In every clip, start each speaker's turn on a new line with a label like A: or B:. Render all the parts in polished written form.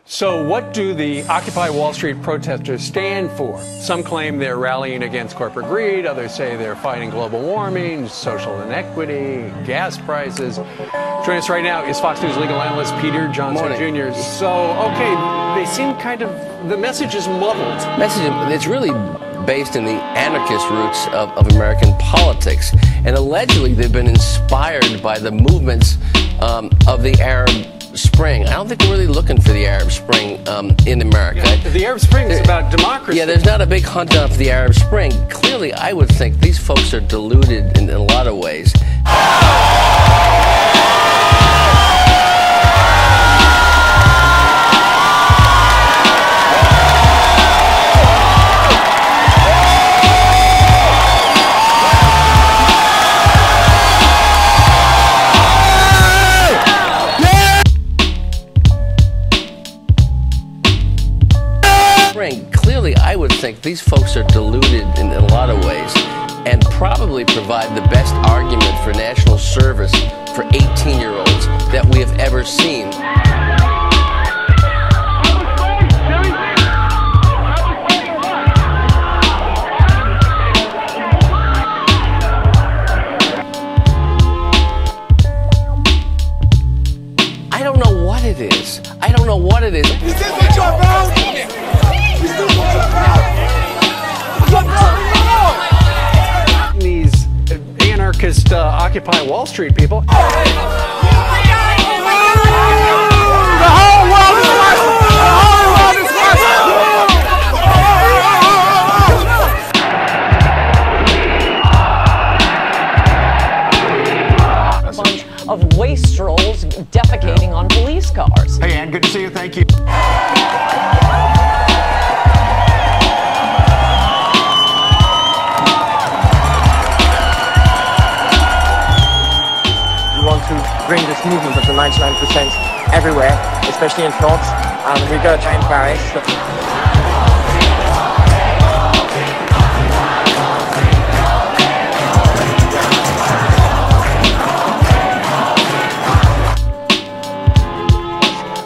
A: So what do the Occupy Wall Street protesters stand for? Some claim they're rallying against corporate greed, others say they're fighting global warming, social inequity, gas prices. Joining us right now is Fox News legal analyst Peter Johnson Jr. So, okay, they seem kind of, the message is muddled.
B: It's really based in the anarchist roots of American politics. And allegedly they've been inspired by the movements of the Arab Spring. I don't think we're really looking for the Arab Spring in America.
A: Yeah, the Arab Spring is about democracy.
B: Yeah, there's not a big hunt on for the Arab Spring. Clearly, I would think these folks are deluded in a lot of ways. Clearly, I would think these folks are deluded in a lot of ways and probably provide the best argument for national service for 18-year-olds that we have ever seen. I don't know what it is. I don't know what it is.
C: Is this what you're about?
A: These anarchist Occupy Wall Street people.
C: The whole world is watching! The whole world is
D: A bunch of wastrels defecating on police cars.
C: Hey, Ann, good to see you. Thank you.
E: To bring this movement of the 99% everywhere, especially in France, and we're going to try in Paris.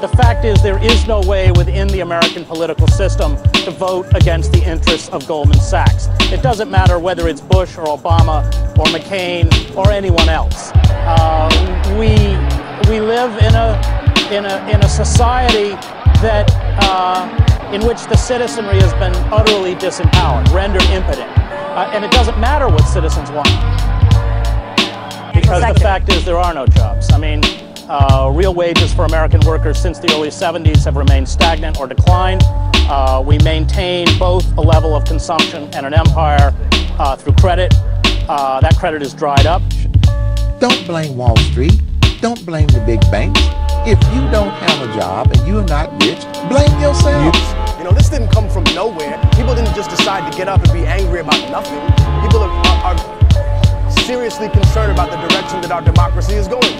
F: The fact is, there is no way within the American political system to vote against the interests of Goldman Sachs. It doesn't matter whether it's Bush or Obama or McCain or anyone else. We live in a society that in which the citizenry has been utterly disempowered, rendered impotent, and it doesn't matter what citizens want, because the fact is there are no jobs. I mean, real wages for American workers since the early 70s have remained stagnant or declined. We maintain both a level of consumption and an empire through credit. That credit is dried up.
G: Don't blame Wall Street. Don't blame the big banks. If you don't have a job and you're not rich, blame yourself.
H: You know, this didn't come from nowhere. People didn't just decide to get up and be angry about nothing. People are seriously concerned about the direction that our democracy is going.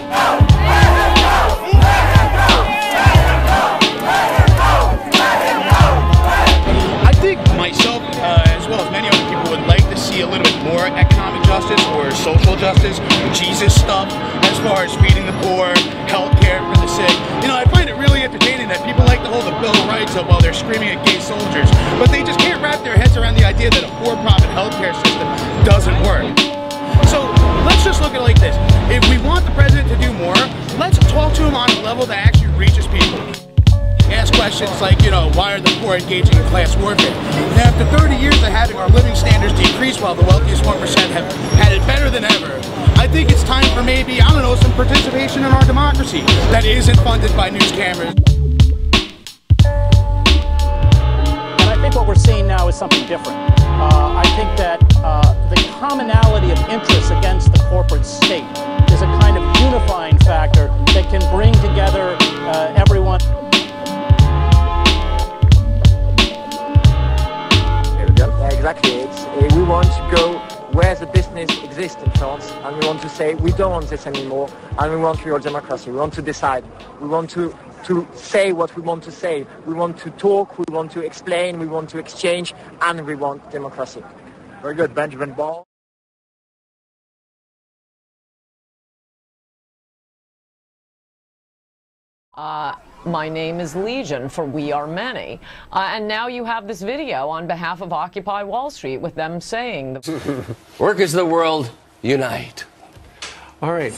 I: I think myself, as well as many other people, would like to see a little bit more economic justice or social justice, Jesus stuff, as far as feeding the poor, health care for the sick. You know, I find it really entertaining that people like to hold the Bill of Rights up while they're screaming at gay soldiers, but they just can't wrap their heads around the idea that a for-profit health care system doesn't work. So let's just look at it like this. If we want the president to do more, let's talk to him on a level that actually reaches people. Ask questions like, you know, why are the poor engaging in class warfare? And after 30 years of having our living standards decrease while the wealthiest 1% have had it better than ever, I think it's time for maybe, I don't know, some participation in our democracy that isn't funded by news cameras.
F: And I think what we're seeing now is something different. I think that the commonality of interests against the corporate state is a kind of unifying factor that can bring together everyone.
E: Yeah, exactly. We want to go where the business exists in France, and we want to say we don't want this anymore, and we want real democracy. We want to decide. We want to say what we want to say. We want to talk, we want to explain, we want to exchange, and we want democracy. Very good, Benjamin Ball.
D: My name is Legion, for we are many. And now you have this video on behalf of Occupy Wall Street with them saying,
B: Workers of the world, unite.
A: All right.